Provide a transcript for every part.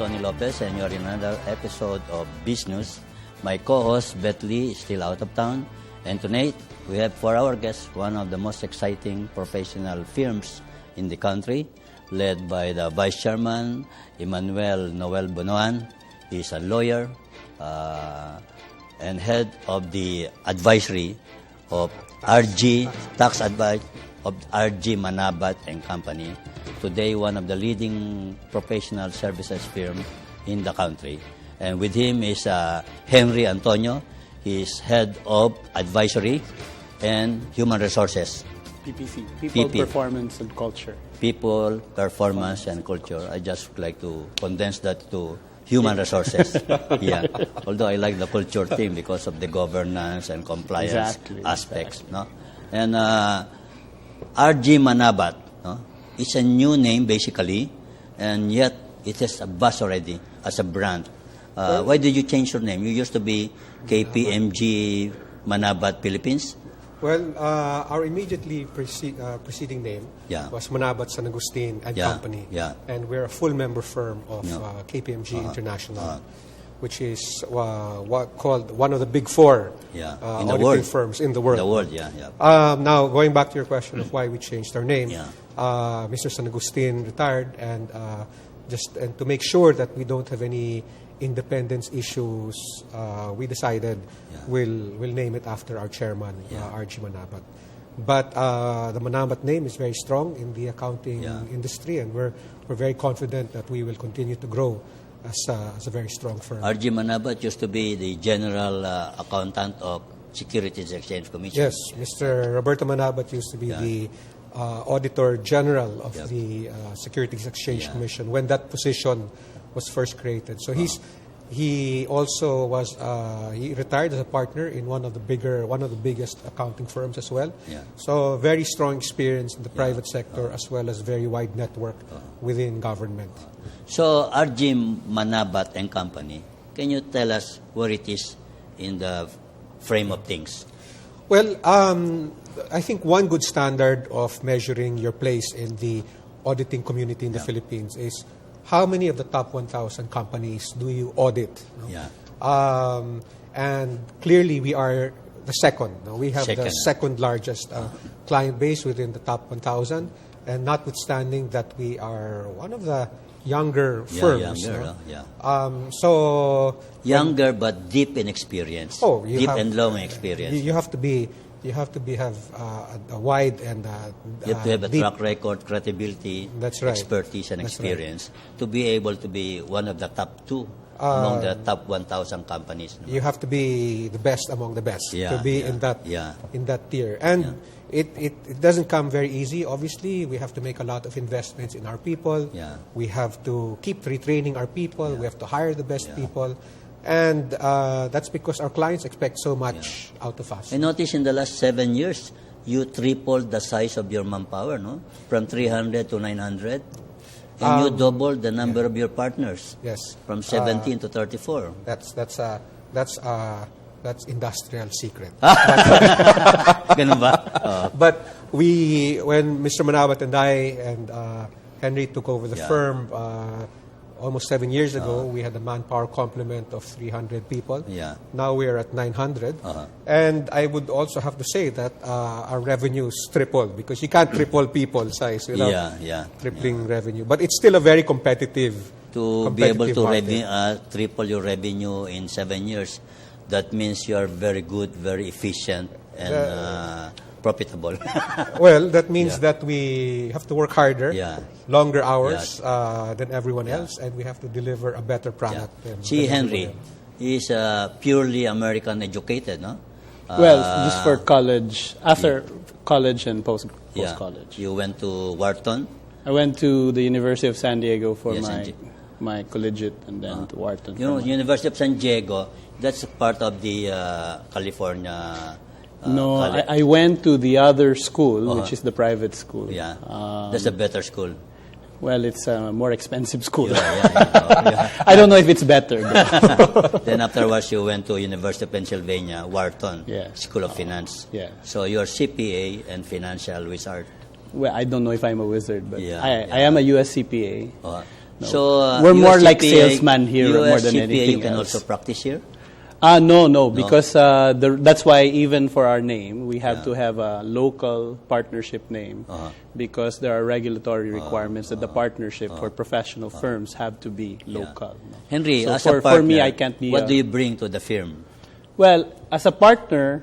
Tony Lopez, and you're in another episode of BizNews. My co-host, Beth Lee, is still out of town. And tonight, we have for our guest one of the most exciting professional firms in the country, led by the Vice Chairman, Noel Bonoan. He's a lawyer and head of the advisory of R.G. Tax Advice of R.G. Manabat and Company. Today, one of the leading professional services firm in the country. And with him is Henry Antonio. He's head of advisory and human resources. PPC, People, Performance and Culture. People, Performance and Culture. I just like to condense that to human resources. Yeah. Although I like the culture thing because of the governance and compliance aspects. No? And R.G. Manabat, no? It's a new name basically, and yet it has a buzz already as a brand. Why did you change your name? You used to be KPMG Manabat Philippines. Well, our immediately preceding name was Manabat San Agustin and Company. Yeah. And we're a full member firm of KPMG International, which is called one of the big four auditing firms in the world. Now, going back to your question of why we changed our name, Mr. San Agustin retired, and to make sure that we don't have any independence issues, we decided we'll name it after our chairman, R.G. Manabat. But the Manabat name is very strong in the accounting industry, and we're very confident that we will continue to grow as a very strong firm. R.G. Manabat used to be the general accountant of Securities Exchange Commission. Yes, Mr. Roberto Manabat used to be the Auditor General of the Securities Exchange Commission when that position was first created. So he also was he retired as a partner in one of the biggest accounting firms as well. So very strong experience in the private sector as well as very wide network within government. So R.G. Manabat and Company, can you tell us where it is in the frame of things? Well, I think one good standard of measuring your place in the auditing community in the Philippines is how many of the top 1,000 companies do you audit? And clearly we are the second. We have the second largest client base within the top 1,000, and notwithstanding that we are one of the younger firms. So younger but deep in experience. Deep and long experience. You have to have a wide and you have to have a track record, credibility, expertise, and experience to be able to be one of the top two among the top 1,000 companies. You have to be the best among the best to be in that tier. And it doesn't come very easy. Obviously, we have to make a lot of investments in our people. We have to keep retraining our people. We have to hire the best people. And that's because our clients expect so much out of us. I noticed in the last 7 years, you tripled the size of your manpower, no? From 300 to 900. And you doubled the number of your partners. Yes. From 17 to 34. That's industrial secret. Ganun ba? But when Mr. Manabat and I and Henry took over the firm almost 7 years ago, we had a manpower complement of 300 people. Now we are at 900. And I would also have to say that our revenues tripled, because you can't triple people size without tripling revenue. But it's still a very competitive to be able to triple your revenue in 7 years. That means you are very good, very efficient, and profitable. Well, that means that we have to work harder, longer hours than everyone else, and we have to deliver a better product. See, Henry, he's purely American educated, no? Well, just for college, after college and post-college. You went to Wharton? I went to the University of San Diego for my collegiate, and then to Wharton. You know, University of San Diego, that's part of the California No, I went to the other school, which is the private school. That's a better school. Well, it's a more expensive school. I don't know if it's better. Then afterwards, you went to University of Pennsylvania, Wharton, School of Finance. So you're CPA and financial wizard. Well, I don't know if I'm a wizard, but I am a US CPA. No. So we're you more as like CPA salesman here you more as than CPA, anything you can else. also practice here? No, because that's why even for our name, we have to have a local partnership name because there are regulatory requirements that the partnership for professional firms have to be local. No? Henry, so as for, a partner, for me, I can't be what do you bring to the firm? Well, as a partner,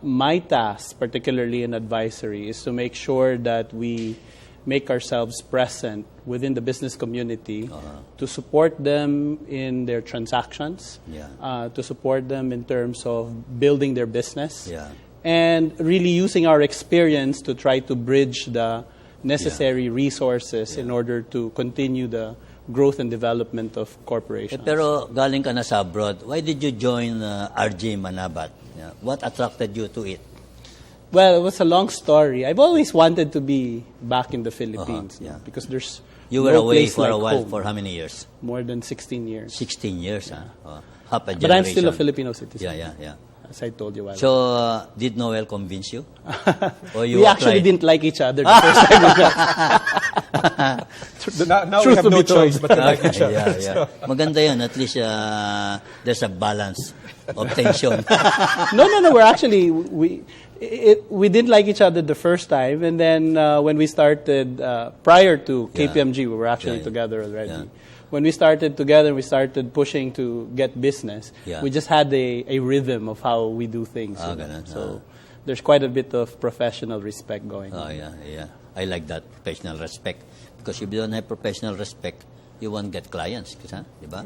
my task, particularly in advisory, is to make sure that we make ourselves present within the business community to support them in their transactions, to support them in terms of building their business, and really using our experience to try to bridge the necessary resources in order to continue the growth and development of corporations. Pero galing ka na sa abroad, why did you join R.G. Manabat? What attracted you to it? Well, it was a long story. I've always wanted to be back in the Philippines because there's You were no away place for like a while, home. for how many years? More than 16 years. 16 years, half a generation. But I'm still a Filipino citizen. Yeah. As I told you a while So, ago. did Noel convince you? Or you We actually didn't like each other the first time we met. Now we Truth have to no be told. choice but to like each other. Yeah. Maganda yan. At least there's a balance of tension. No. We're actually we didn't like each other the first time, and then when we started prior to KPMG, we were actually together already. Yeah. When we started together, we started pushing to get business. We just had a rhythm of how we do things. So there's quite a bit of professional respect going on. Yeah. I like that, professional respect. Because if you don't have professional respect, you won't get clients. Diba?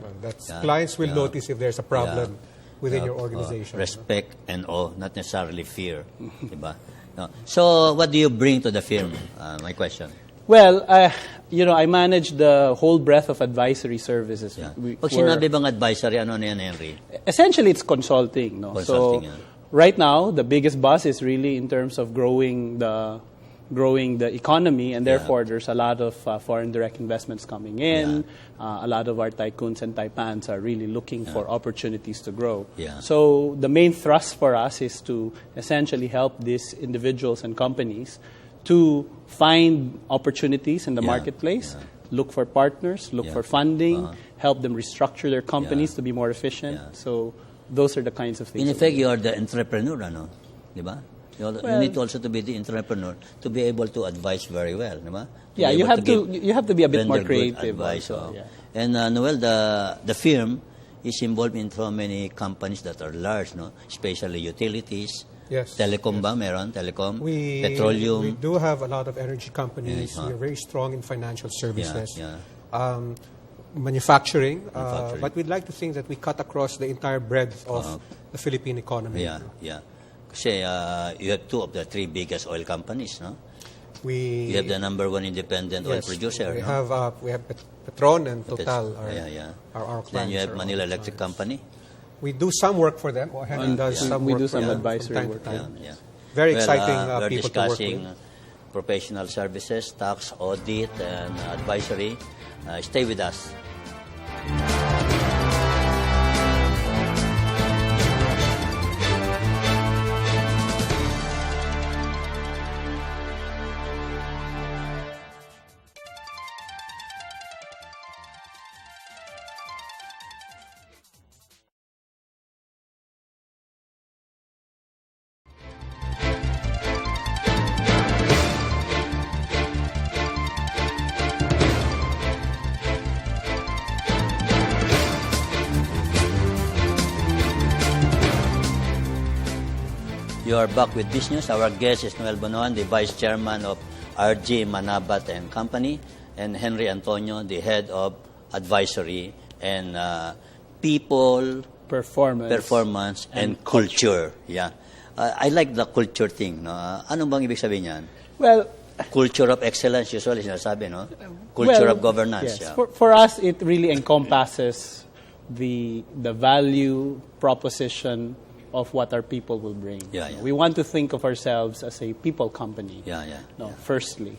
Clients will notice if there's a problem within your organization. Respect and awe, not necessarily fear. Diba? No. So, what do you bring to the firm? My question. Well, I manage the whole breadth of advisory services. Pag sinabi bang advisory, ano na yan, Henry? Essentially, it's consulting. No? Consulting, so, right now, the biggest buzz is really in terms of growing the economy, and therefore there's a lot of foreign direct investments coming in. A lot of our tycoons and taipans are really looking for opportunities to grow. So the main thrust for us is to essentially help these individuals and companies to find opportunities in the marketplace, look for partners, look for funding, help them restructure their companies to be more efficient. So those are the kinds of things. In effect, you are the entrepreneur, diba? You need also to be the entrepreneur to be able to advise very well, diba? You have to be a bit more creative. And Noel, the firm is involved in so many companies that are large, no? Especially utilities. Yes. Telecom ba? Meron? Telecom? We Petroleum? We do have a lot of energy companies. We are very strong in financial services. Manufacturing. But we'd like to think that we cut across the entire breadth of the Philippine economy. Kasi you have two of the three biggest oil companies, no? You have the number one independent oil producer. We have Petron and Total are our clients. Then you have Manila Electric Company. We do some work for them. We do some advisory work. Very exciting we're people to work discussing with. Professional services, tax, audit, and advisory. Stay with us. You are back with BizNews. Our guest is Noel Bonoan, the Vice Chairman of R.G. Manabat and Company, and Henry Antonio, the Head of Advisory and People, Performance and Culture. I like the culture thing. No? Ano bang ibig sabihin yan? Well, culture of excellence, usually sinasabi, no? Culture of governance. Yes. For us, it really encompasses the value proposition of what our people will bring. We want to think of ourselves as a people company. Firstly.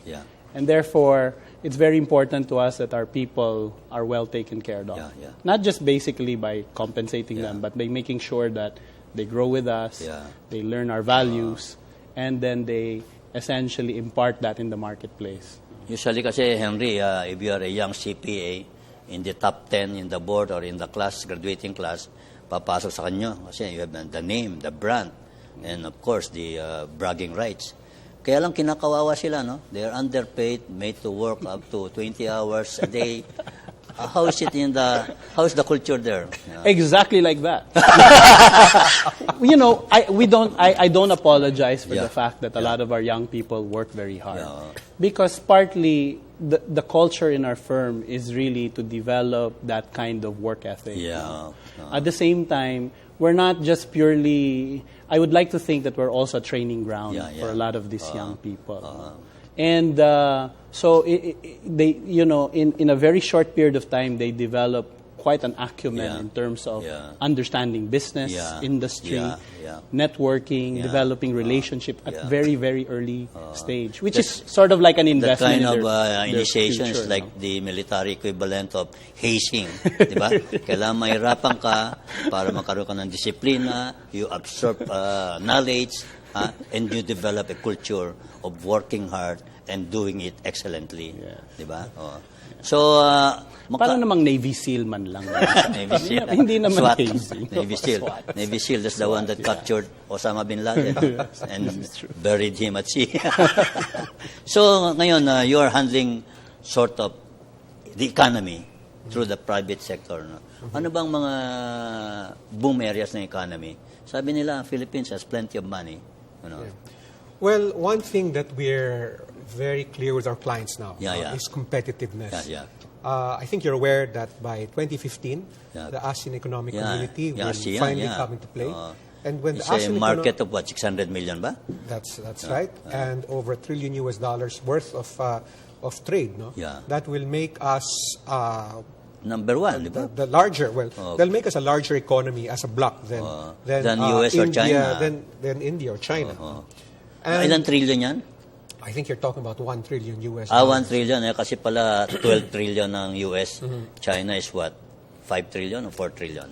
And therefore, it's very important to us that our people are well taken care of. Not just basically by compensating them, but by making sure that they grow with us, they learn our values, and then they essentially impart that in the marketplace. Usually kasi, Henry, if you are a young CPA, in the top 10 in the board or in the class, graduating class, papasok sa kanyo kasi you have the name, the brand, and of course the bragging rights. Kaya lang kinakawawa sila, no? They are underpaid, made to work up to 20 hours a day. How is the culture there? Exactly like that. I don't apologize for the fact that a lot of our young people work very hard. Because partly the culture in our firm is really to develop that kind of work ethic. At the same time, we're not just purely, I would like to think that we're also a training ground for a lot of these young people. And so they, in a very short period of time, they develop quite an acumen in terms of understanding business, industry, networking, developing relationship at very, very early stage, which is sort of like an investment. That kind of initiation is like the military equivalent of hazing, di ba? Kailangan mahirapan ka para magkaroon ka ng disiplina, you absorb knowledge, and you develop a culture of working hard and doing it excellently, di ba? So, parang namang Navy SEAL man lang. Navy SEAL. Hindi naman SWAT. Navy. Navy SEAL. Navy SEAL, that's the one that captured Osama bin Laden and buried him at sea. So, ngayon, you are handling sort of the economy through the private sector. No? Ano bang mga boom areas ng economy? Sabi nila, Philippines has plenty of money. Well, one thing that we're very clear with our clients now is competitiveness. I think you're aware that by 2015, the ASEAN Economic Community will finally come into play. And when it's the ASEAN a market of what, 600 million ba? That's right. And over $1 trillion worth of trade. No? That will make us number one, the larger. They'll make us a larger economy as a block than US or China. Than India or China. Ilan trillion yan? I think you're talking about $1 trillion US. 1 trillion kasi pala 12 trillion ng US. China is what? 5 trillion or 4 trillion?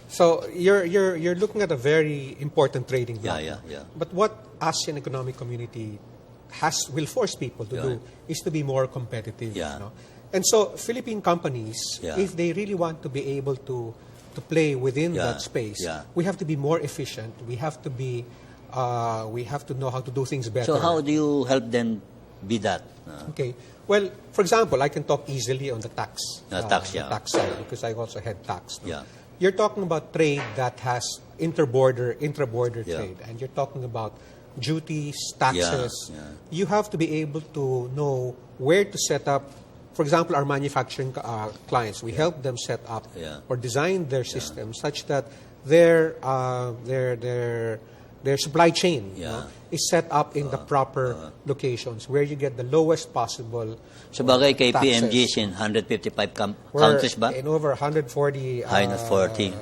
So you're looking at a very important trading block. But what ASEAN Economic Community will force people to do is to be more competitive. And so Philippine companies, if they really want to be able to play within that space, we have to be more efficient. We have to be we have to know how to do things better. So how do you help them be that? Okay. Well, for example, I can talk easily on the tax tax side because I also head tax. You're talking about trade that has intra-border trade, and you're talking about duties, taxes. You have to be able to know where to set up. For example, our manufacturing clients, we help them set up or design their systems such that their supply chain is set up in the proper locations where you get the lowest possible. So bagay KPMG is in 155 countries ba? In over 140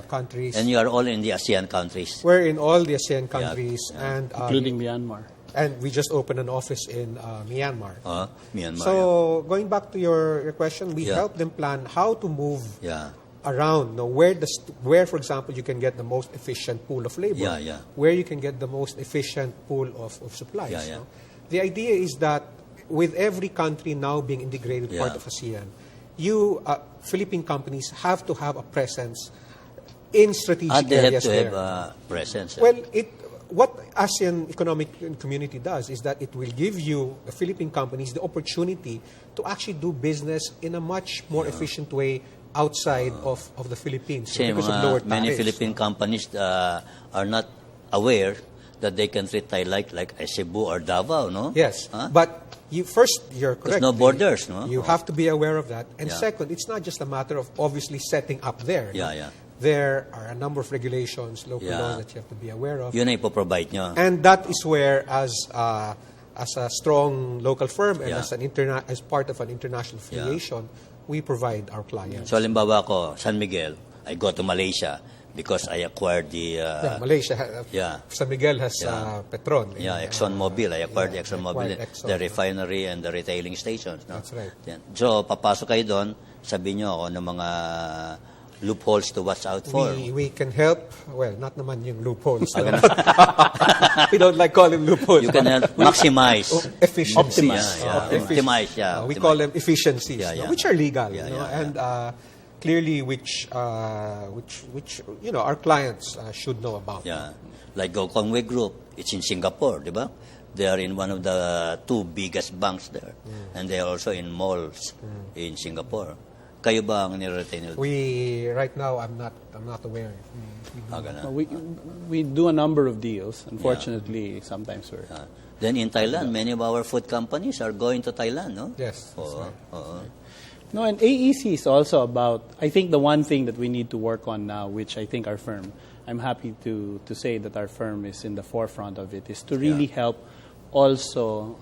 countries. And you are all in the ASEAN countries. We're in all the ASEAN countries and including Myanmar. And we just opened an office in Myanmar. Myanmar. So going back to your question, we help them plan how to move around, where, for example, you can get the most efficient pool of labor, where you can get the most efficient pool of supplies. No? The idea is that with every country now being integrated part of ASEAN, Philippine companies have to have a presence in strategic areas there. They have to have a presence. Well, what ASEAN Economic Community does is that it will give you, the Philippine companies, the opportunity to actually do business in a much more efficient way outside of the Philippines because of lower tariffs. Many Philippine companies are not aware that they can treat Thailand like Cebu or Davao, no? Yes, but you're correct. There's no borders, no? You have to be aware of that. And second, it's not just a matter of obviously setting up there. There are a number of regulations, local laws that you have to be aware of. Yun ay ipoprovide nyo. And that is where, as a strong local firm and as part of an international affiliation, we provide our clients. So, halimbawa ko, San Miguel, I go to Malaysia because I acquired the... Malaysia. San Miguel has Petron. ExxonMobil. I acquired the ExxonMobil, the refinery and the retailing stations. No? That's right. So, papasok kayo doon, sabihin nyo ako ng mga loopholes to watch out for. We can help. Well, not naman yung loopholes. We don't like calling loopholes. You can help maximize. Efficiencies. Optimize. We call them efficiencies, which are legal. And clearly which our clients should know about. Yeah, like Gokongwei Group, it's in Singapore, di ba? They are in one of the 2 biggest banks there, and they are also in malls in Singapore. Kayo ba ang niretain nila? Right now, I'm not aware. We do a number of deals. Unfortunately, sometimes we're. Then in Thailand, many of our food companies are going to Thailand, no? Yes. That's right. No, and AEC is also about, I think the one thing that we need to work on now, which I think our firm, I'm happy to say that our firm is in the forefront of it, is to really help also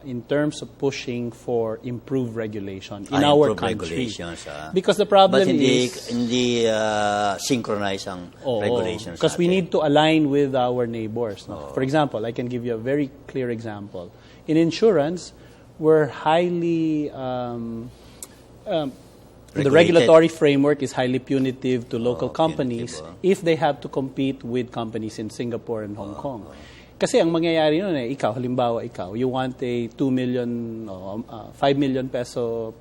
in terms of pushing for improved regulation in our country. Because the problem is... But hindi synchronize ang regulations. Because we need to align with our neighbors. No? For example, I can give you a very clear example. In insurance, we're highly... the regulatory framework is highly punitive to local companies if they have to compete with companies in Singapore and Hong Kong. Kasi ang mangyayari nun halimbawa you want a 2 million, 5 million peso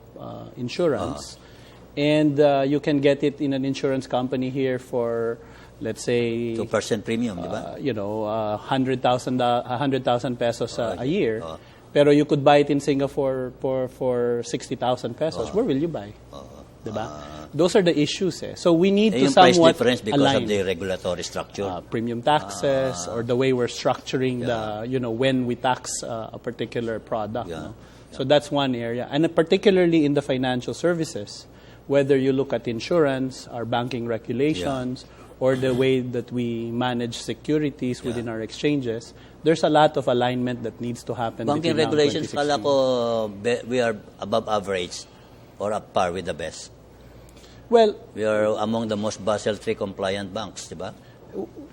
insurance, and you can get it in an insurance company here for, let's say... 2% premium, di ba? 100,000 pesos a year. Pero you could buy it in Singapore for 60,000 pesos. Where will you buy? Diba? Those are the issues. So we need to somewhat price difference because align. Of the regulatory structure. Premium taxes or the way we're structuring the, when we tax a particular product. No? So that's one area. And particularly in the financial services, whether you look at insurance, our banking regulations, or the way that we manage securities within our exchanges, there's a lot of alignment that needs to happen. Banking regulations, kala ko we are above average or at par with the best. Well, we are among the most Basel III compliant banks, di ba?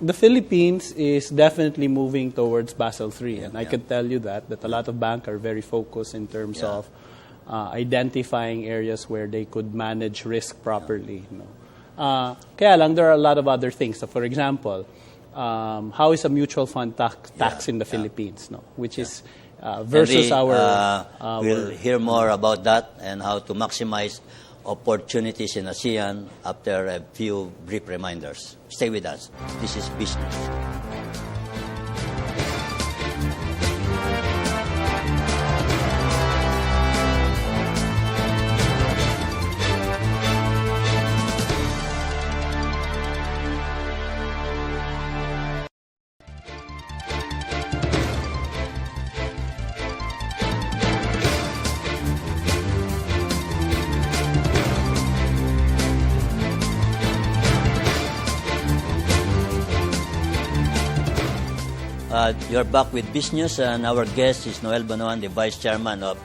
The Philippines is definitely moving towards Basel III, and I can tell you that a lot of banks are very focused in terms of identifying areas where they could manage risk properly. Kaya lang, there are a lot of other things. So, for example, how is a mutual fund tax in the Philippines, which is versus our... We'll hear more about that and how to maximize opportunities in ASEAN after a few brief reminders. Stay with us. This is BizNews. You're back with BizNews, and our guest is Noel Bonoan, the Vice Chairman of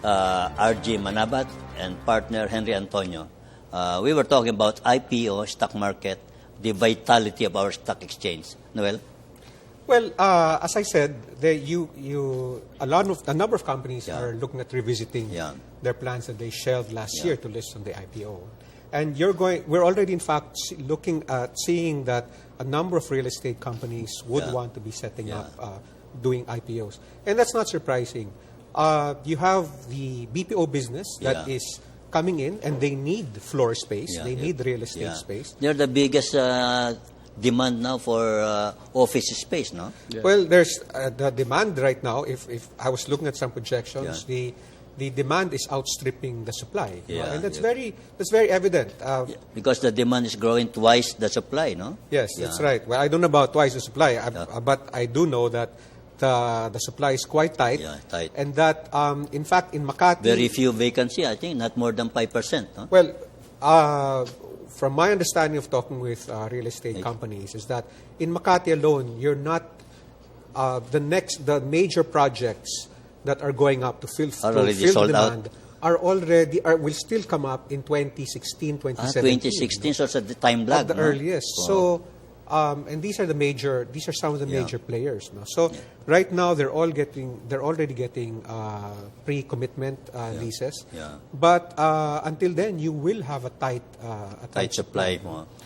R.G. Manabat, and partner Henry Antonio. We were talking about IPO, stock market, the vitality of our stock exchange. Noel? Well, as I said, a number of companies are looking at revisiting their plans that they shelved last year to list on the IPO. And we're already, in fact, looking at seeing that a number of real estate companies would want to be setting up, doing IPOs. And that's not surprising. You have the BPO business that is coming in, and they need floor space. They need real estate space. They're the biggest demand now for office space, no? Yeah. Well, there's the demand right now. If I was looking at some projections, the demand is outstripping the supply, and that's very evident. Because the demand is growing twice the supply, no? Yes, that's right. Well, I don't know about twice the supply, but I do know that the supply is quite tight, and that in fact in Makati, very few vacancy. I think not more than 5%. No? Well, from my understanding of talking with real estate companies, is that in Makati alone, you're not the major projects that are going up to fill demand will still come up in 2016, 2017. 2016, so it's a time lag. At the earliest. So, and these are some of the major players. No? So right now they're already getting pre-commitment leases. But until then, you will have a tight supply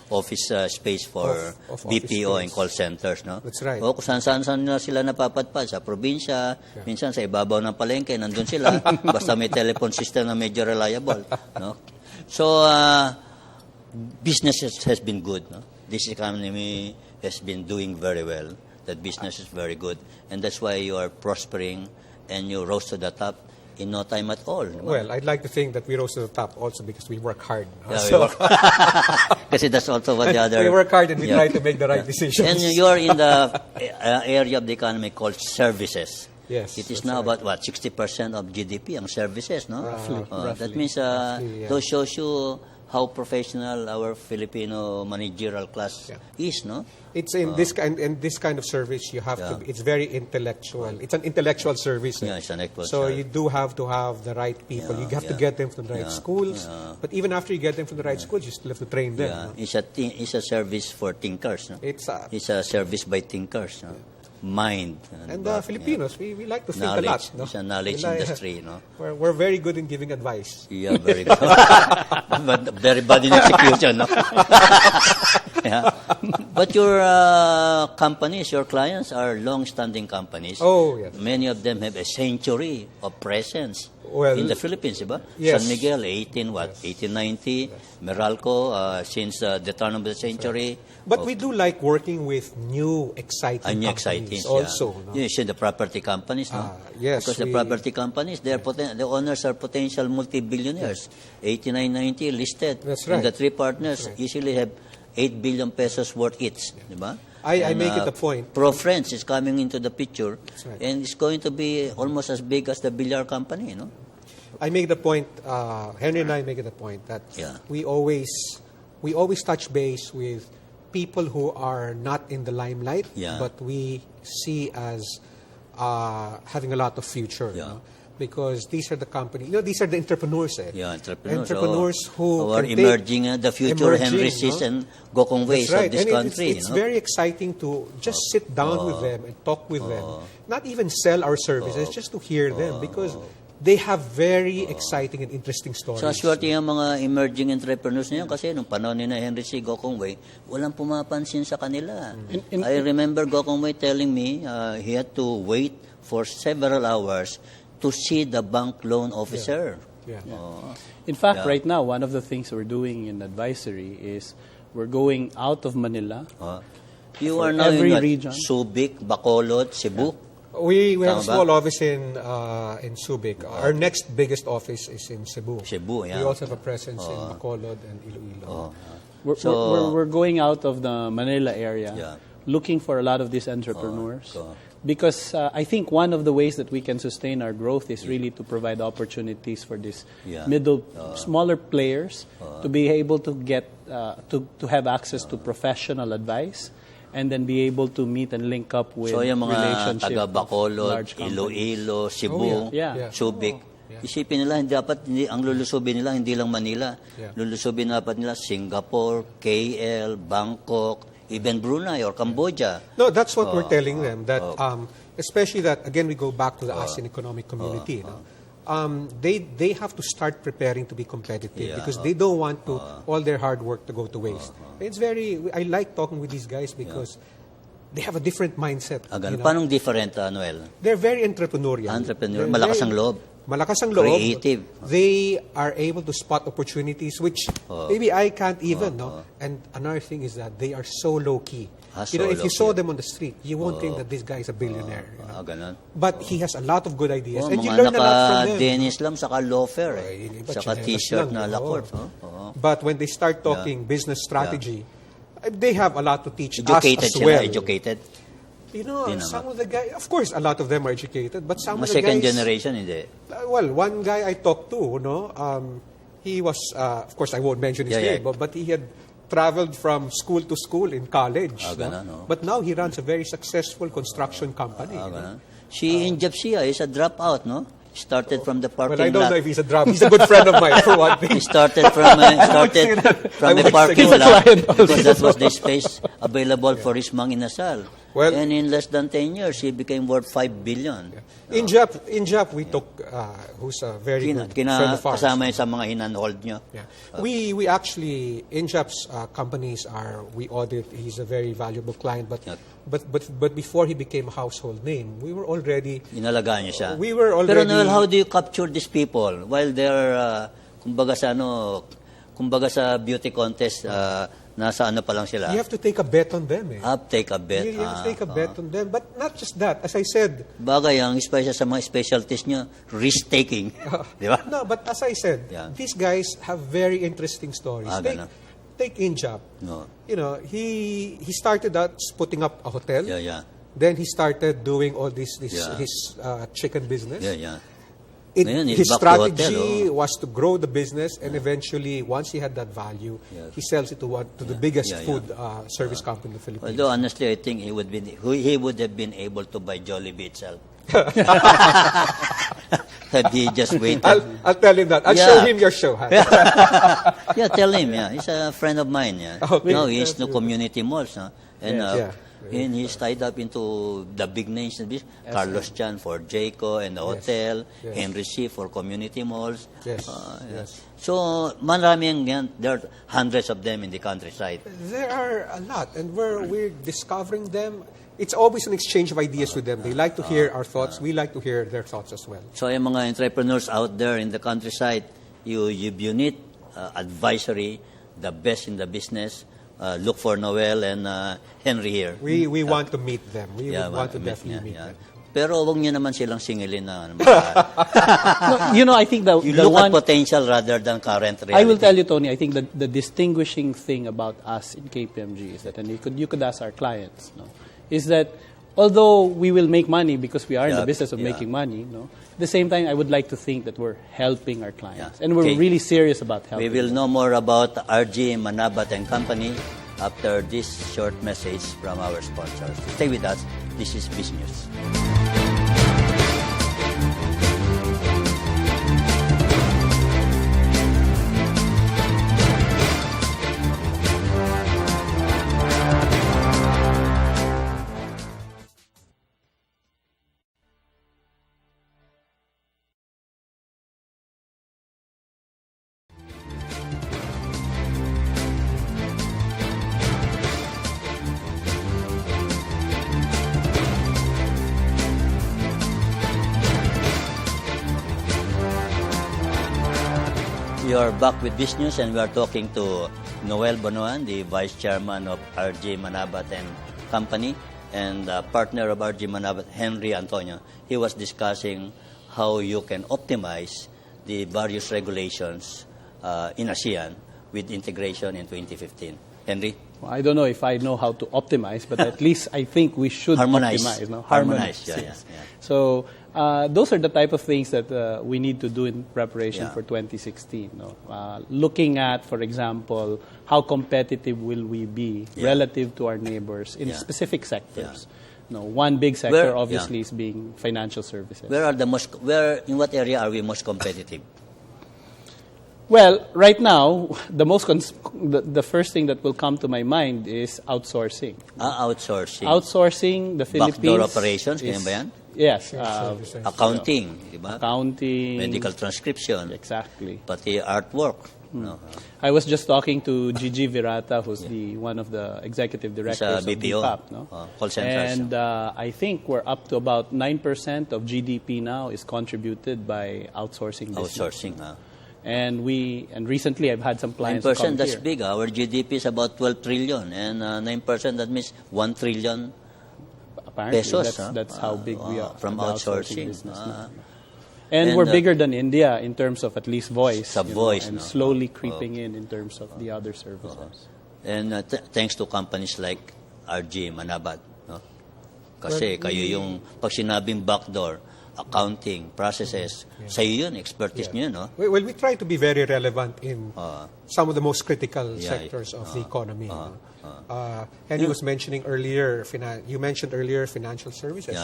office space for of BPO space. and call centers, no? That's right. O kung saan na sila napapadpad, sa probinsya, minsan sa ibabaw ng palengke, nandun sila, basta may telephone system na medyo reliable, no? So, businesses has been good. No? This economy has been doing very well. That business is very good. And that's why you are prospering and you rose to the top in no time at all. Well, I'd like to think that we rose to the top also because we work hard. Yeah, we work. Kasi that's also what the other... We work hard and we try to make the right decisions. And you're in the area of the economy called services. Yes. It is now about, 60% of GDP ang services, no? Roughly. That means those shows you how professional our Filipino managerial class is, no? It's in this kind of service you have to be, it's very intellectual. It's an intellectual service. Yeah, it's an intellectual So service. you do have to have the right people. You have to get them from the right schools. But even after you get them from the right schools, you still have to train them. Yeah, No? it's a service for thinkers, no? It's a service by thinkers, no? Mind. And Filipinos, we like to think knowledge. a lot. No? It's a knowledge industry, no? We're very good in giving advice. Yeah, very good. But very bad in execution, no? Yeah. But your companies, your clients are long-standing companies. Oh, yes. Many of them have a century of presence in the Philippines, diba? Yes. San Miguel, 1890. Meralco, since the turn of the century. But we do like working with new, exciting companies also. Yeah. No? You see the property companies, no? Yes. Because the property companies, the owners are potential multi-billionaires. 8990 listed. That's right. And the three partners easily have 8 billion pesos worth each. Diba? I make it a point. Pro Friends is coming into the picture. That's right. And it's going to be almost as big as the billiard company, no? I make the point, Henry and I make it a point that we always touch base with people who are not in the limelight, but we see as having a lot of future. You know? Because these are the companies, these are the entrepreneurs. Entrepreneurs who are emerging, the future Henry Sis and Gokong Ways of this country. It's very exciting to just sit down with them and talk with them. Not even sell our services, just to hear them because they have very exciting and interesting stories. So, swerte yung mga emerging entrepreneurs na yun kasi nung panahon ni Henry C. Gokong Wei, walang pumapansin sa kanila. I remember Gokong Wei telling me he had to wait for several hours to see the bank loan officer. In fact, right now, one of the things we're doing in advisory is we're going out of Manila. You are now every in region. Subic, Bacolod, Cebu. We have a small office in Subic. Our next biggest office is in Cebu. Cebu, yeah. We also have a presence in Bacolod and Iloilo. We're going out of the Manila area, looking for a lot of these entrepreneurs. Because I think one of the ways that we can sustain our growth is really to provide opportunities for these smaller players to be able to get to have access to professional advice. And then be able to meet and link up with yung mga relationship taga Bacolod, large companies. Iloilo, Cebu, Subic. Isipin nila, ang lulusubin nila hindi lang Manila. Lulusubin dapat nila Singapore, KL, Bangkok, even Brunei or Cambodia. No, that's what we're telling them. That especially that again we go back to the ASEAN economic community. They have to start preparing to be competitive because they don't want to all their hard work to go to waste. It's I like talking with these guys because they have a different mindset. Paano different, Noel? They're very entrepreneurial. Malakas ang loob. Malakas ang loob. Creative. They are able to spot opportunities which maybe I can't even. And another thing is that they are so low-key. If you saw them on the street, you won't think that this guy is a billionaire. But he has a lot of good ideas. And you learn a lot from them. Denis lang, saka loafer. Saka t-shirt na lakot. But when they start talking business strategy, they have a lot to teach educated us as well. Educated? Some of the guys, of course, a lot of them are educated, but some of the second guys... generation, hindi? Well, one guy I talked to, he was, of course, I won't mention his name, but he had traveled from school to school in college. But now he runs a very successful construction company. Si Injap siya is a dropout, no? Started from the parking lot. Well, I don't know if he's a dropout. He's a good friend of mine, for one thing. He started from the parking lot because that was the space available for his Mang Inasal. Well, and in less than 10 years, he became worth 5 billion. In Jap, we took, who's a very good friend of ours. Kasama sa mga hinanhold nyo. We actually, in Jap's companies we audit, he's a very valuable client, but before he became a household name, we were already... Inalagaan niyo siya. We were already... Pero Noel, how do you capture these people while they're, kumbaga sa kumbaga sa beauty contest, nasa ano pa lang sila. You have to take a bet on them. Take a bet. You have to take a bet on them. But not just that, as I said. Bagay, ang special sa mga specialties nyo, risk-taking. Di ba? No, but as I said, these guys have very interesting stories. Take Injap. No. You know, he started out putting up a hotel. Then he started doing all his chicken business. His strategy was to grow the business, and eventually, once he had that value, he sells it to the biggest food service company in the Philippines. Although honestly, I think he would have been able to buy Jollibee itself. Had he just waited. I'll tell him that. I'll show him your show. Tell him. He's a friend of mine. Okay. Now he's no community malls, and he's tied up into the big names. Carlos Chan for Jayco and the hotel, Henry C for community malls. So, maraming yan. There are hundreds of them in the countryside. There are a lot, and we're discovering them. It's always an exchange of ideas with them. They like to hear our thoughts. We like to hear their thoughts as well. So, yung mga entrepreneurs out there in the countryside, you need advisory, the best in the business. Look for Noel and Henry here. We want to meet them. We want to definitely meet them. Pero huwag niyo naman silang singilin na. No, I think you look at potential rather than current reality. I will tell you, Tony, I think that the distinguishing thing about us in KPMG is that, and you could ask our clients, is that although we will make money because we are in the business of making money, at the same time, I would like to think that we're helping our clients. And we're really serious about helping. We will know more about R.G, Manabat and Company after this short message from our sponsors. Stay with us. This is BizNews. We are back with BizNews, and we are talking to Noel Bonoan, the Vice Chairman of R.G. Manabat and Company, and partner of R.G. Manabat, Henry Antonio. He was discussing how you can optimize the various regulations in ASEAN with integration in 2015. Henry? Well, I don't know if I know how to optimize, but at least I think we should optimize. Harmonize. So those are the type of things that we need to do in preparation for 2016. Looking at, for example, how competitive will we be relative to our neighbors in specific sectors. One big sector obviously is being financial services. In what area are we most competitive? Well, right now, the first thing that will come to my mind is outsourcing. Outsourcing. Outsourcing, the Philippines. Backdoor operations, ganyan ba yan? Yes. Accounting, diba? Accounting. Medical transcription. Exactly. Pati artwork. I was just talking to Gigi Virata, who's one of the executive directors of BPO, BPAP. Call centers. And I think we're up to about 9% of GDP now is contributed by outsourcing business. Outsourcing, And recently I've had some clients 9%, come that's here. big. Our GDP is about 12 trillion. And 9%, that means 1 trillion Apparently, pesos. That's how big we are. From outsourcing. Business and we're bigger than India in terms of at least voice. And slowly creeping in terms of the other services. And thanks to companies like R.G. Manabat. Kasi kayo yung, pag sinabing backdoor, accounting, processes, sa'yo yun, expertise nyo, no? Well, we try to be very relevant in some of the most critical sectors of the economy. And you was mentioning earlier, you mentioned earlier financial services.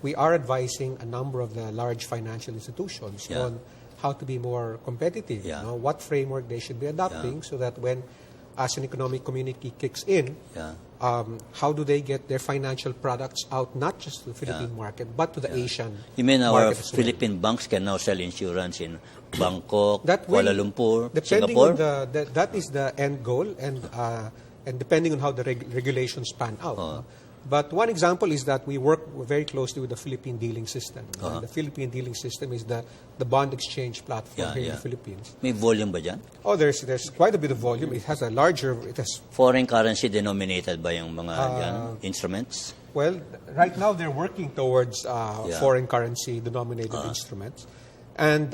We are advising a number of the large financial institutions on how to be more competitive, what framework they should be adopting so that when as an economic community kicks in, how do they get their financial products out not just to the Philippine market but to the Asian market? You mean our Philippine banks can now sell insurance in Bangkok, Kuala Lumpur, Singapore? That is the end goal, and depending on how the regulations pan out. But one example is that we work very closely with the Philippine dealing system. And the Philippine dealing system is the bond exchange platform here in the Philippines. May volume ba dyan? Oh, there's quite a bit of volume. It has Foreign currency denominated ba yung mga instruments? Well, right now they're working towards foreign currency denominated instruments. And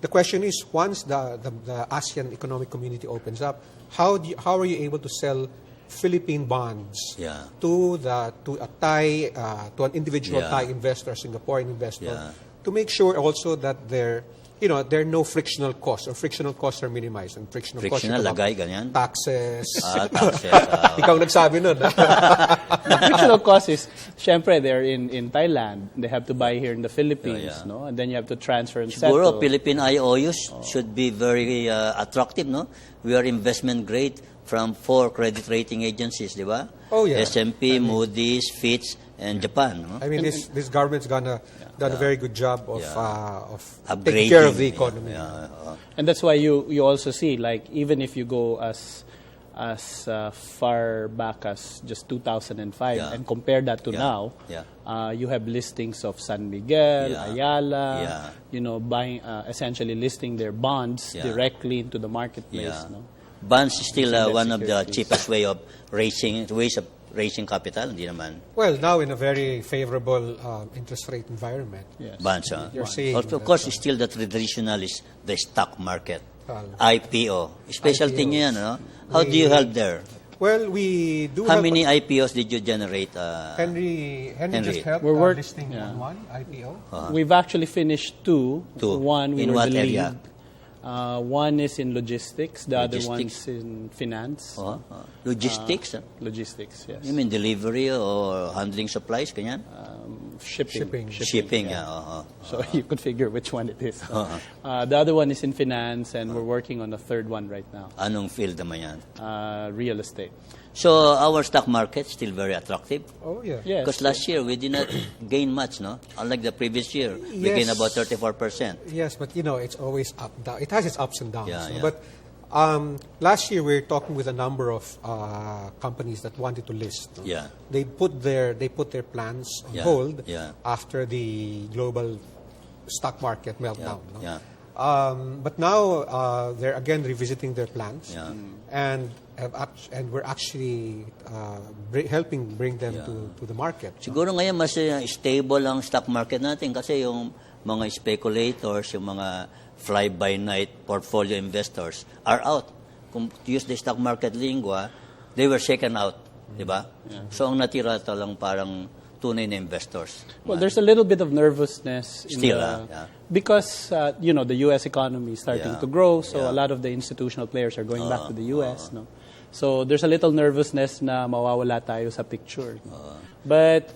the question is, once the ASEAN Economic Community opens up, how are you able to sell Philippine bonds to a Thai, to an individual Thai investor, Singaporean investor, to make sure also that there are no frictional costs, or frictional costs are minimized. And frictional costs are lagay, ganyan? Taxes. Taxes. Ikaw nagsabi nun. The frictional cost is, syempre, they're in Thailand. They have to buy here in the Philippines, no? And then you have to transfer and settle. Siguro, Philippine IOUs should be very attractive, no? We are investment grade from 4 credit rating agencies, di ba? Oh, yeah. S&P, Moody's, Fitch, and Japan. No? I mean, this government's done a very good job of upgrading, taking care of the economy. And that's why you also see, like, even if you go as far back as just 2005 and compare that to now, you have listings of San Miguel, Ayala, buying, essentially listing their bonds directly into the marketplace. No? Bonds is still one of the cheapest ways of raising capital, hindi naman. Well, now in a very favorable interest rate environment. Yes. Bonds, You're seeing of course, still the traditional is the stock market, IPO. Specialty niyo yan, no? How do you help there? Well, we do. How many IPOs did you generate? Henry just helped listing one IPO. We've actually finished two. One we in were what the area? lead. One is in logistics, the other one's in finance. Logistics? Logistics, yes. You mean delivery or handling supplies, kanyan? Shipping. Shipping, So you could figure which one it is. The other one is in finance, and we're working on the third one right now. Anong field naman yan? Real estate. So our stock market is still very attractive? Oh, yeah. Yes. Because last year we did not gain much, no? Unlike the previous year, we gained about 34%. Yes, but it's always up and down. It has its ups and downs. Yeah. But last year we were talking with a number of companies that wanted to list. No? Yeah. They put their plans on hold after the global stock market meltdown. No? Yeah. But now they're again revisiting their plans, and we're actually helping bring them to the market. Siguro ngayon mas stable ang stock market natin kasi yung mga speculators, yung mga fly-by-night portfolio investors are out. Kung to use the stock market lingua, they were shaken out, di ba? So ang natira lang parang tunay na investors. Well, there's a little bit of nervousness still, because the U.S. economy is starting to grow, so a lot of the institutional players are going back to the U.S. No, so there's a little nervousness na mawawala tayo sa picture. But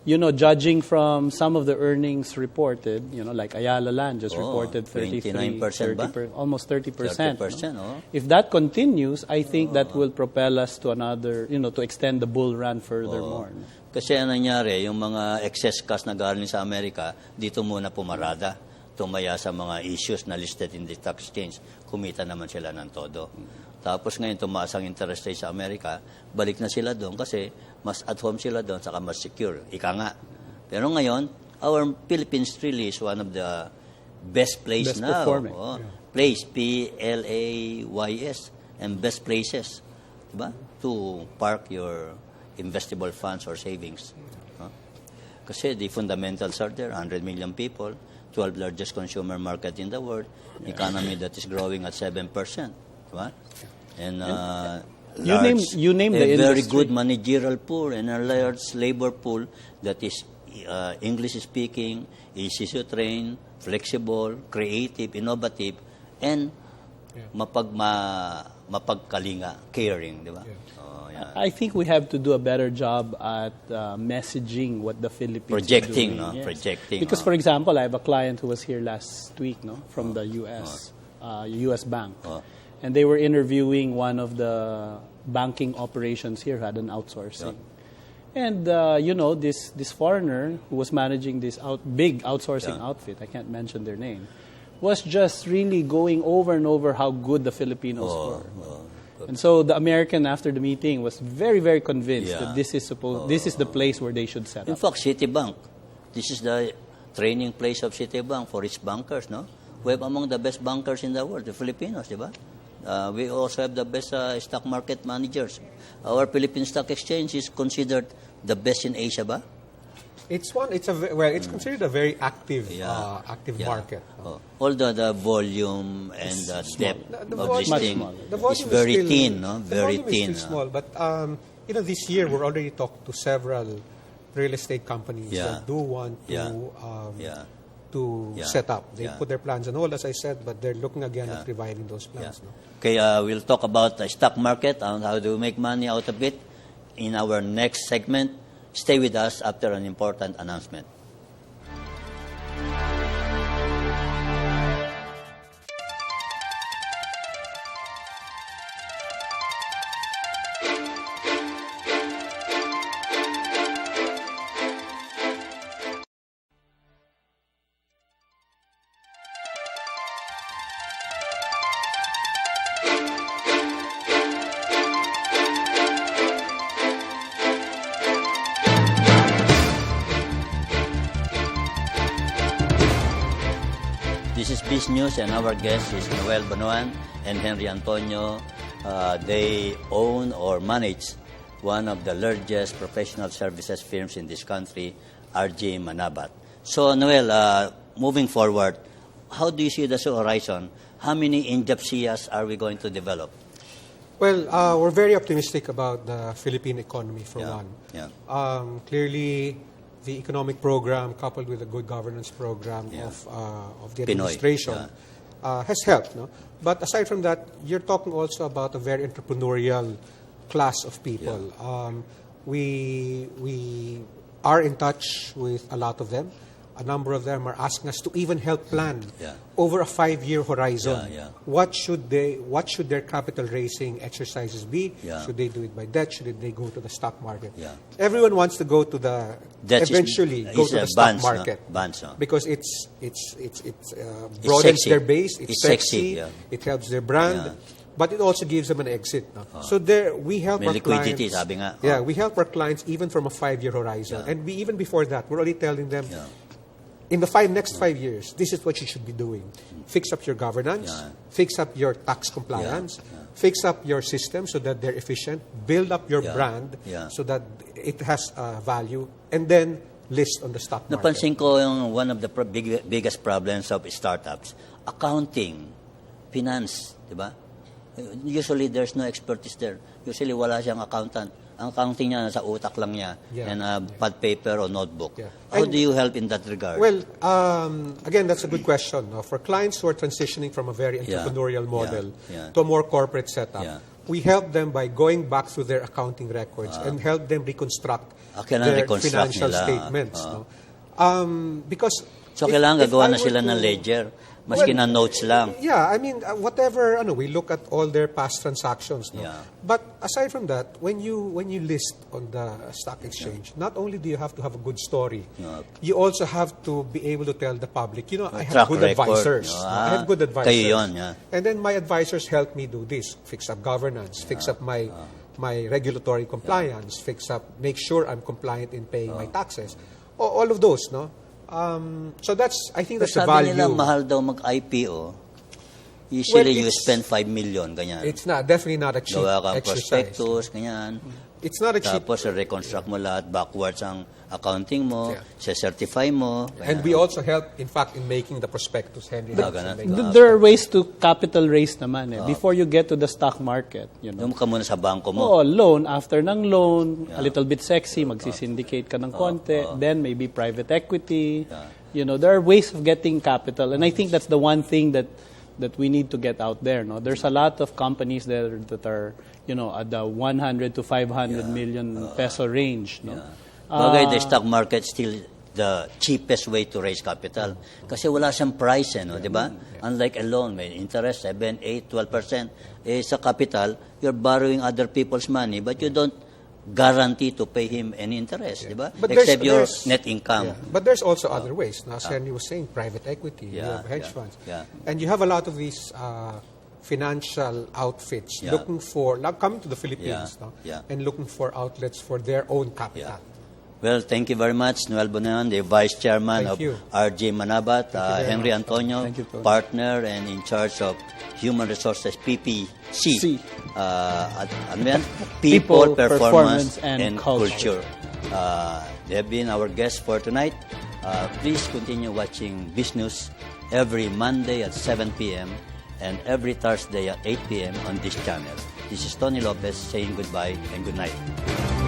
judging from some of the earnings reported, like Ayala Land just reported 30%, almost 30%. 30%, no? If that continues, I think that will propel us to another, to extend the bull run furthermore. No? Kasi ang nangyari, yung mga excess cash na galing sa Amerika, dito muna pumarada, tumaya sa mga issues na listed in the stock exchange, kumita naman sila ng todo. Tapos ngayon, tumaas ang interest rate sa Amerika, balik na sila doon kasi mas at home sila doon, saka mas secure. Ika nga. Pero ngayon, our Philippines really is one of the best places now. Performing. Place, PLAYS, and best places, diba? To park your investable funds or savings. Kasi the fundamentals are there, 100 million people, 12th largest consumer market in the world, economy that is growing at 7%. Right? And you name the a very industry. good managerial pool and a large labor pool that is English speaking, easy to train, flexible, creative, innovative, and mapagkalinga, caring, di ba? I think we have to do a better job at messaging what the Philippines projecting, are doing. Yes. Projecting. Because, for example, I have a client who was here last week, from the U.S. U.S. bank, and they were interviewing one of the banking operations here who had an outsourcing. And this foreigner who was managing this big outsourcing outfit, I can't mention their name, was just really going over and over how good the Filipinos were. And so the American, after the meeting, was very, very convinced that this is the place where they should set up. In fact, Citibank, this is the training place of Citibank for its bankers, no? We have among the best bankers in the world, the Filipinos, di ba? We also have the best stock market managers. Our Philippine Stock Exchange is considered the best in Asia, ba? It's considered a very active market. Although the volume and the depth of this thing is very thin, no? Very thin. Is still small, but this year we're already talking to several real estate companies that do want to set up. They put their plans on hold, as I said, but they're looking again at reviving those plans. No? Okay, we'll talk about the stock market and how to make money out of it in our next segment. Stay with us after an important announcement. This is BizNews, and our guest is Noel Bonoan and Henry Antonio. They own or manage one of the largest professional services firms in this country, R.G. Manabat. So, Noel, moving forward, how do you see the horizon? How many in-depth are we going to develop? Well, we're very optimistic about the Philippine economy, for one. Yeah. Clearly, the economic program, coupled with the good governance program of the administration, has helped. No? But aside from that, you're talking also about a very entrepreneurial class of people. We are in touch with a lot of them. A number of them are asking us to even help plan over a 5-year horizon. What should their capital raising exercises be? Should they do it by debt? Should they go to the stock market? Everyone wants to go to the stock market, because it broadens their base. It's sexy. It helps their brand. But it also gives them an exit. No? So we help our clients. We help our clients even from a 5-year horizon. And even before that, we're already telling them, in the next 5 years, this is what you should be doing. Fix up your governance, fix up your tax compliance, fix up your system so that they're efficient, build up your brand so that it has value, and then list on the stock market. Napansin ko yung one of the biggest problems of startups, accounting, finance, di ba? Usually, there's no expertise there. Usually, wala siyang accountant. Ang accounting niya nasa utak lang niya and pad paper or notebook. How do you help in that regard? Well, again, that's a good question. No? For clients who are transitioning from a very entrepreneurial model to a more corporate setup, we help them by going back through their accounting records and help them reconstruct their financial statements. No? Because so kailangan gagawa na sila ng ledger. Maski na notes lang. Yeah, I mean, whatever, we look at all their past transactions. No? But aside from that, when you list on the stock exchange, not only do you have to have a good story, you also have to be able to tell the public, I have good advisors. I have good advisors. Kayo yun, And then my advisors help me do this, fix up governance, fix up my regulatory compliance, make sure I'm compliant in paying my taxes. All of those, no? So I think that's the value. Sabi nila, mahal daw mag-IPO. Usually, you spend 5 million, ganyan. It's definitely not a cheap Gawa ka exercise. prospectus, ganyan. It's not a cheap. Tapos, reconstruct mo lahat backwards ang accounting mo, certify mo. And we also help, in fact, in making the prospectus, Henry. There are ways to capital raise naman. Before you get to the stock market. Doon ka muna sa bangko mo. Loan. After ng loan, a little bit sexy, magsisyndicate ka ng konti. Then maybe private equity. There are ways of getting capital. And I think that's the one thing that we need to get out there. No? There's a lot of companies there that are, at the 100 to 500 million peso range. No? Bagay, the stock market still the cheapest way to raise capital. Kasi wala siyang price, di ba? Unlike a loan, may interest, 7, 8, 12%. Sa capital, you're borrowing other people's money, but you don't guarantee to pay him any interest, di ba? Except your net income. But there's also other ways. Now, Sandy was saying private equity, you have hedge funds. And you have a lot of these financial outfits looking for, coming to the Philippines and looking for outlets for their own capital. Well, thank you very much, Noel Bonoan, the Vice Chairman of R.G. Manabat, Henry Antonio, partner and in charge of Human Resources, PPC, People, Performance, and Culture. They have been our guests for tonight. Please continue watching BizNews every Monday at 7 p.m. and every Thursday at 8 p.m. on this channel. This is Tony Lopez saying goodbye and good night.